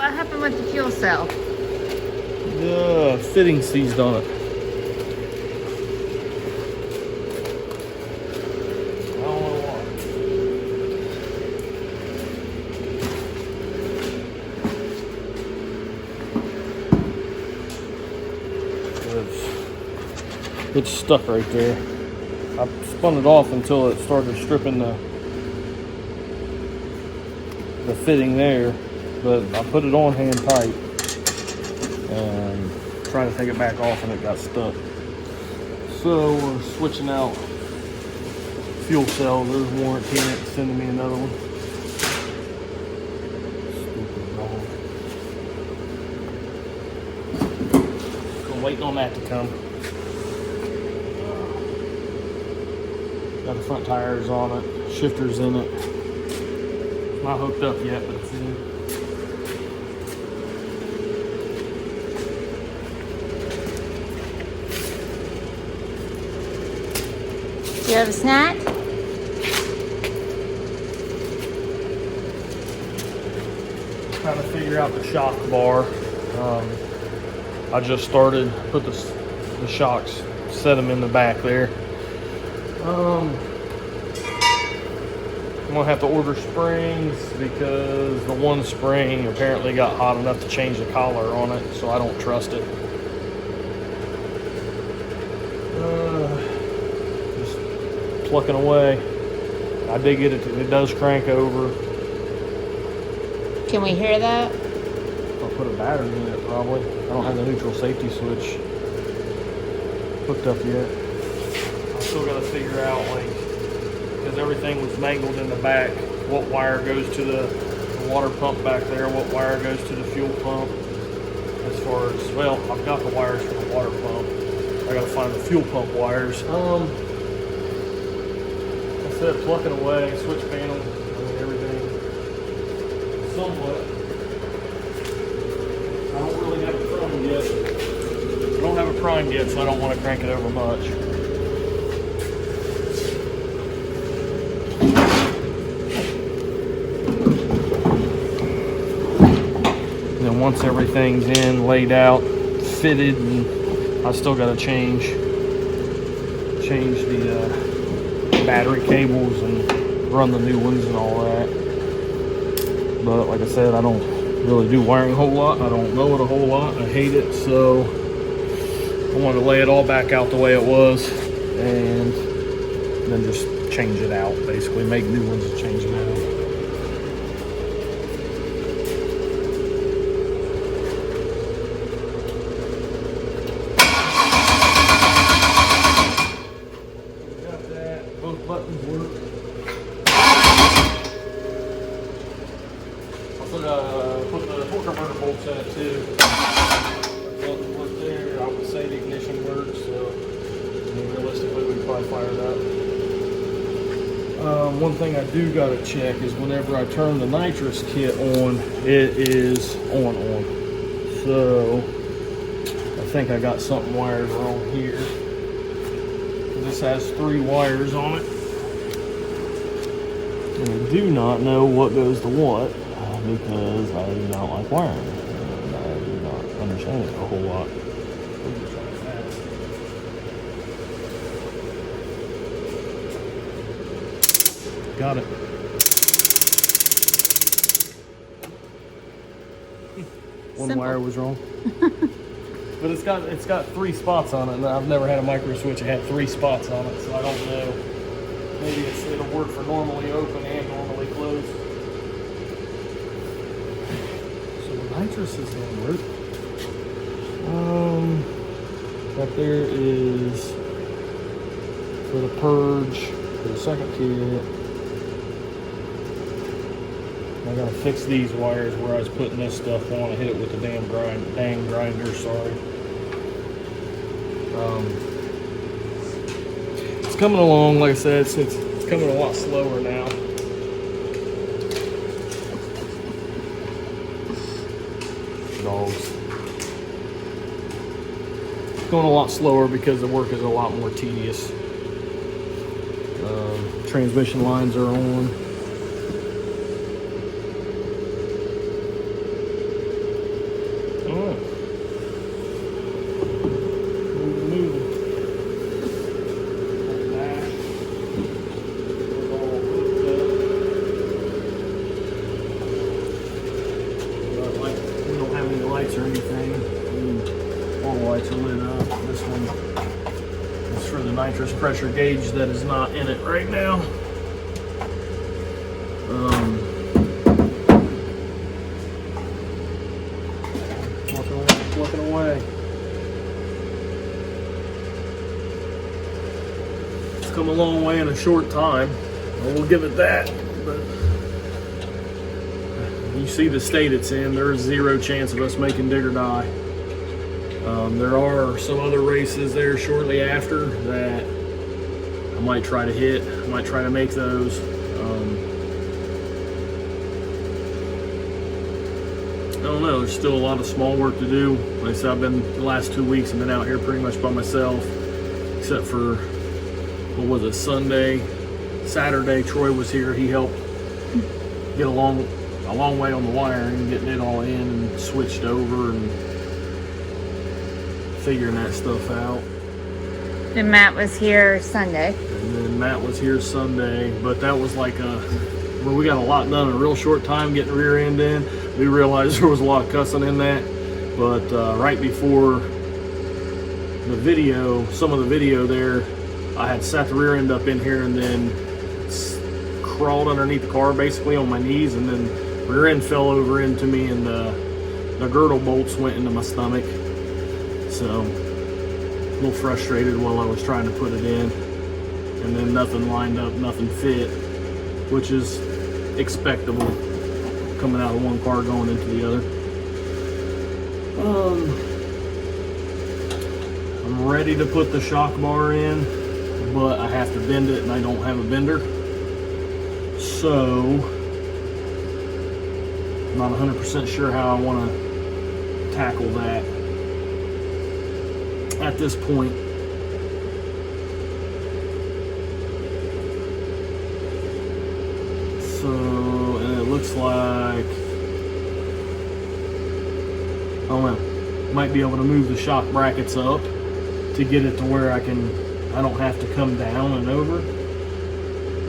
what happened with the fuel cell? The fitting seized on it. I don't know why. It's stuck right there. I spun it off until it started stripping the fitting there, but I put it on hand tight and trying to take it back off and it got stuck. So we're switching out fuel cell. There's warranty in it, sending me another one. Stupid dog. So I'm waiting on that to come. Got the front tires on it, shifters in it. It's not hooked up yet, but it's in. Do you have a snack? Trying to figure out the shock bar. I just started, put the shocks, set them in the back there. I'm gonna have to order springs because the one spring apparently got hot enough to change the collar on it, so I don't trust it. Just plucking away. I did get it, it does crank over. Can we hear that? I'll put a battery in it probably. I don't have the neutral safety switch hooked up yet. I still got to figure out, like, because everything was mangled in the back, what wire goes to the water pump back there, what wire goes to the fuel pump. As far as, well, I've got the wires for the water pump. I got to find the fuel pump wires. I said plucking away, switch panel, I mean, everything somewhat. I don't really have it primed yet. I don't have it primed yet, so I don't want to crank it over much. And then once everything's in, laid out, fitted, and I still got to change the battery cables and run the new ones and all that. But like I said, I don't really do wiring a whole lot. I don't know it a whole lot. I hate it, so I wanted to lay it all back out the way it was and then just change it out, basically make new ones and change it out. Got that. Both buttons work. Put the torque converter bolts in it too. Buttons work there. I would say the ignition works, so I mean, realistically we could probably fire it up. One thing I do got to check is whenever I turn the nitrous kit on, it is on. So I think I got something wired wrong here. This has 3 wires on it. And I do not know what goes to what because I do not like wiring. And I do not understand it a whole lot. Got it. One Simple. wire was wrong. But it's got 3 spots on it, and I've never had a micro switch that had 3 spots on it, so I don't know. Maybe it'll work for normally open and normally closed. So the nitrous is gonna work. Right there is for the purge for the second kit. I gotta fix these wires where I was putting this stuff on. I hit it with the dang grinder, sorry. It's coming along, like I said, it's coming a lot slower now. Dogs. It's going a lot slower because the work is a lot more tedious. Transmission lines are on. nitrous pressure gauge that is not in it right now. Looking away. It's come a long way in a short time. We'll give it that. But you see the state it's in. There's zero chance of us making dig or die. There are some other races there shortly after that I might try to hit. I might try to make those. I don't know, there's still a lot of small work to do. Like I said, the last 2 weeks I've been out here pretty much by myself, except for, what was it, Saturday, Troy was here. He helped get a long way on the wiring, getting it all in and switched over and figuring that stuff out. And Matt was here Sunday. And then Matt was here Sunday, but that was like well, we got a lot done in a real short time getting rear end in. We realized there was a lot of cussing in that, but right before the video, some of the video there, I had sat the rear end up in here and then crawled underneath the car basically on my knees, and then rear end fell over into me and the girdle bolts went into my stomach. So a little frustrated while I was trying to put it in, and then nothing lined up, nothing fit, which is expectable coming out of one car going into the other. I'm ready to put the shock bar in, but I have to bend it and I don't have a bender. So I'm not 100% sure how I want to tackle that at this point. So, and it looks like, I don't know, might be able to move the shock brackets up to get it to where I don't have to come down and over.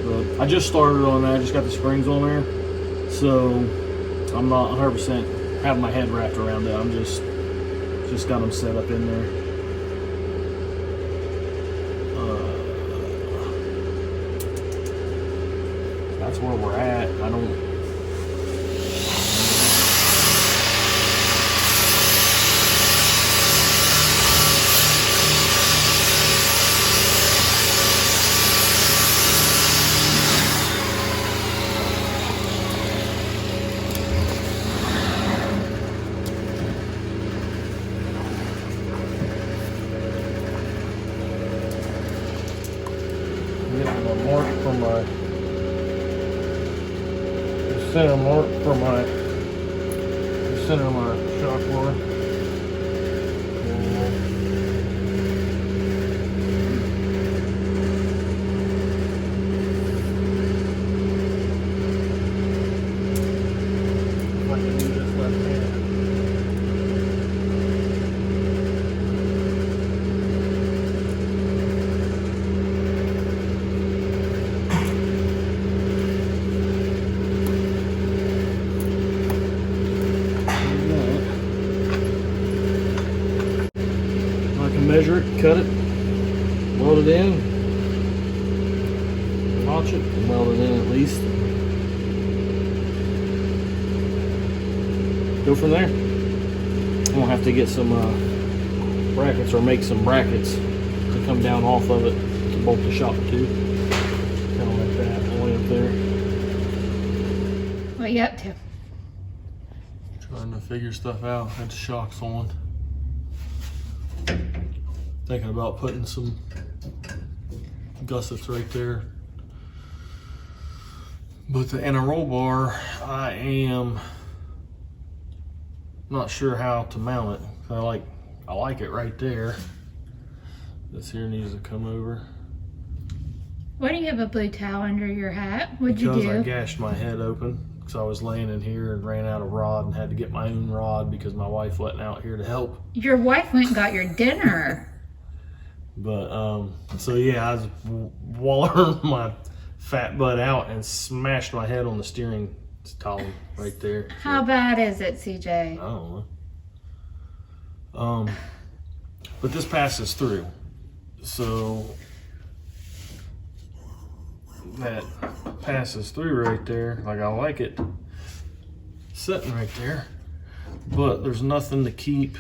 But I just started on that, I just got the springs on there. So I'm not 100% having my head wrapped around it. I'm just got them set up in there. That's where we're at. I don't. Center mark for my center of my shock bar. If I can do this left hand. Measure it, cut it, weld it in, notch it, and weld it in at least. Go from there. I'm gonna have to get some brackets, or make some brackets to come down off of it to bolt the shock to. Kind of like that, all the way up there. What are you up to? Trying to figure stuff out. Had the shocks on. Thinking about putting some gussets right there, but in a roll bar I am not sure how to mount it. I like it right there. This here needs to come over. Why do you have a blue towel under your hat? What'd you do? Because I gashed my head open because I was laying in here and ran out of rod and had to get my own rod because my wife wasn't out here to help. Your wife went and got your dinner. But so yeah, I was wallering my fat butt out and smashed my head on the steering column right there. How bad is it, CJ? I don't know. But this passes through. So that passes through right there. Like, I like it sitting right there, but there's nothing to keep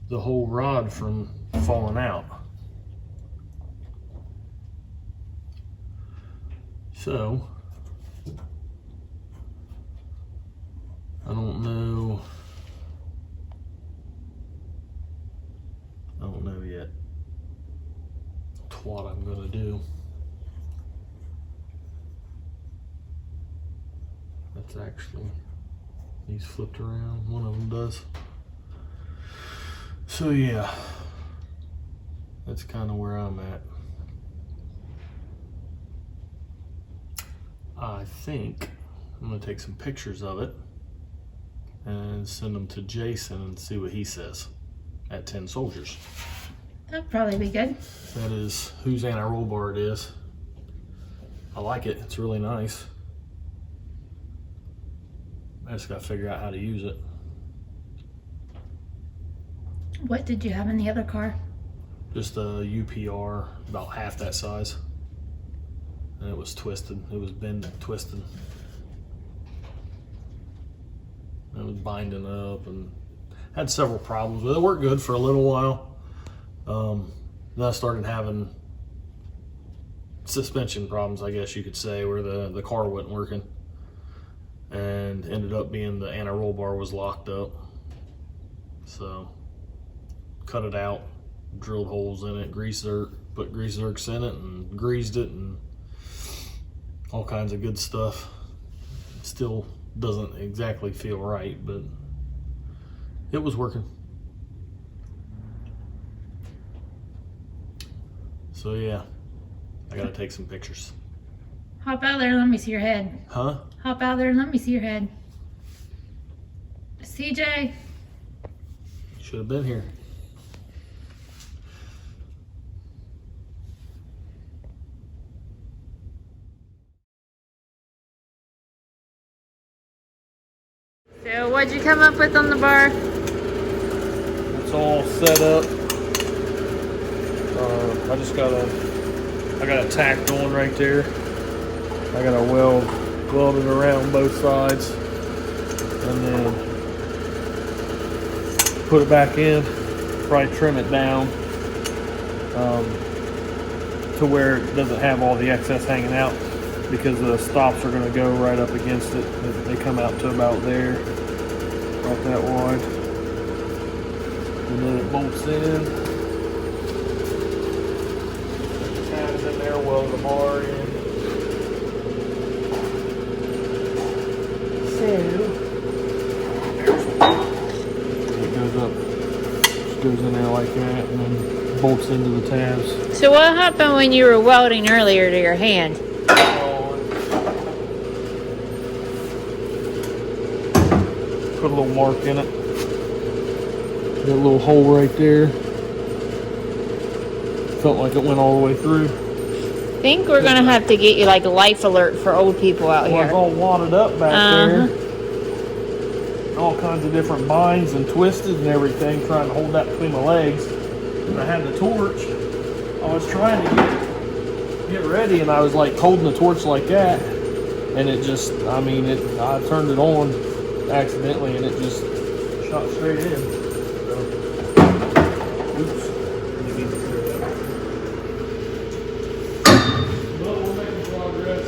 the whole rod from falling out. So I don't know yet what I'm gonna do. That's actually, these flipped around, one of them does. So yeah, that's kind of where I'm at. I think I'm gonna take some pictures of it and send them to Jason and see what he says at 10 Soldiers. That'd probably be good. That is whose anti-roll bar it is. I like it, it's really nice. I just gotta figure out how to use it. What did you have in the other car? Just a UPR, about half that size. And it was twisted, it was bending, twisting. It was binding up and had several problems with it. It worked good for a little while. Then I started having suspension problems, I guess you could say, where the car wasn't working. And ended up being the anti-roll bar was locked up. So cut it out, drilled holes in it, put grease zerks in it and greased it and all kinds of good stuff. Still doesn't exactly feel right, but it was working. So yeah, I gotta take some pictures. Hop out there and let me see your head. Huh? Hop out there and let me see your head. CJ. Should have been here. So what'd you come up with on the bar? It's all set up. I got a tack going right there. I got a welded around both sides, and then put it back in. Probably trim it down to where it doesn't have all the excess hanging out, because the stops are going to go right up against it. They come out to about there, about that wide, and then it bolts in. Tabs in there, weld the bar in. It goes up, just goes in there like that, and then bolts into the tabs. So what happened when you were welding earlier to your hand? Put a little mark in it. Got a little hole right there. Felt like it went all the way through. I think we're gonna have to get you like a life alert for old people out Well, here. it's all wadded up back there. All kinds of different binds and twisted and everything, trying to hold that between my legs. And I had the torch. I was trying to get ready, and I was like holding the torch like that, and it just, I turned it on accidentally, and it just shot straight in. So, oops. But we're making progress.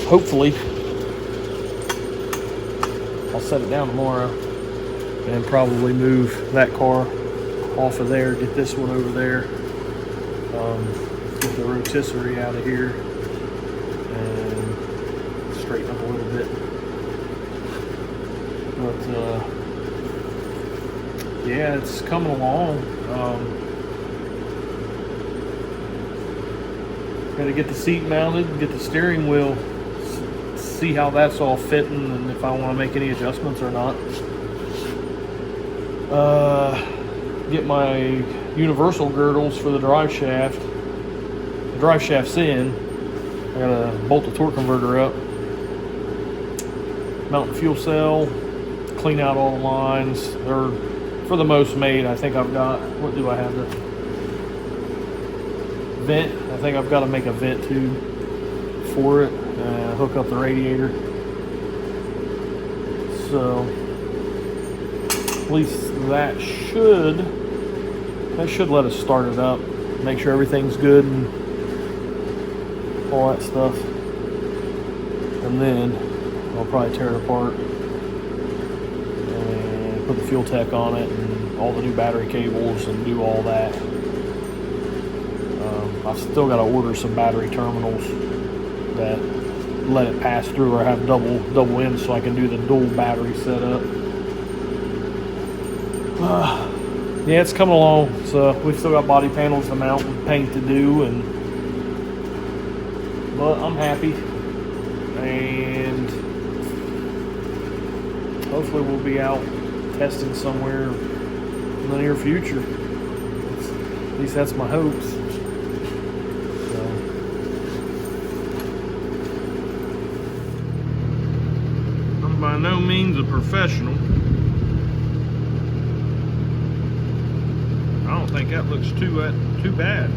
Hopefully, I'll set it down tomorrow and probably move that car off of there, get this one over there, get the rotisserie out of here, and straighten up a little bit. But yeah, it's coming along. Got to get the seat mounted and get the steering wheel, see how that's all fitting and if I want to make any adjustments or not. Get my universal girdles for the drive shaft. The drive shaft's in. I gotta bolt the torque converter up, mount the fuel cell, clean out all the lines. They're for the most made. I think I've got, what do I have? The vent. I think I've got to make a vent tube for it, hook up the radiator. So at least that should let us start it up, make sure everything's good and all that stuff. And then I'll probably tear it apart and put the fuel tech on it and all the new battery cables and do all that. I've still got to order some battery terminals that let it pass through or have double in, so I can do the dual battery setup. Yeah, it's coming along. So we've still got body panels to mount and paint to do, but I'm happy, and hopefully we'll be out testing somewhere in the near future. At least that's my hopes. So, I'm by no means a professional. I don't think that looks too bad.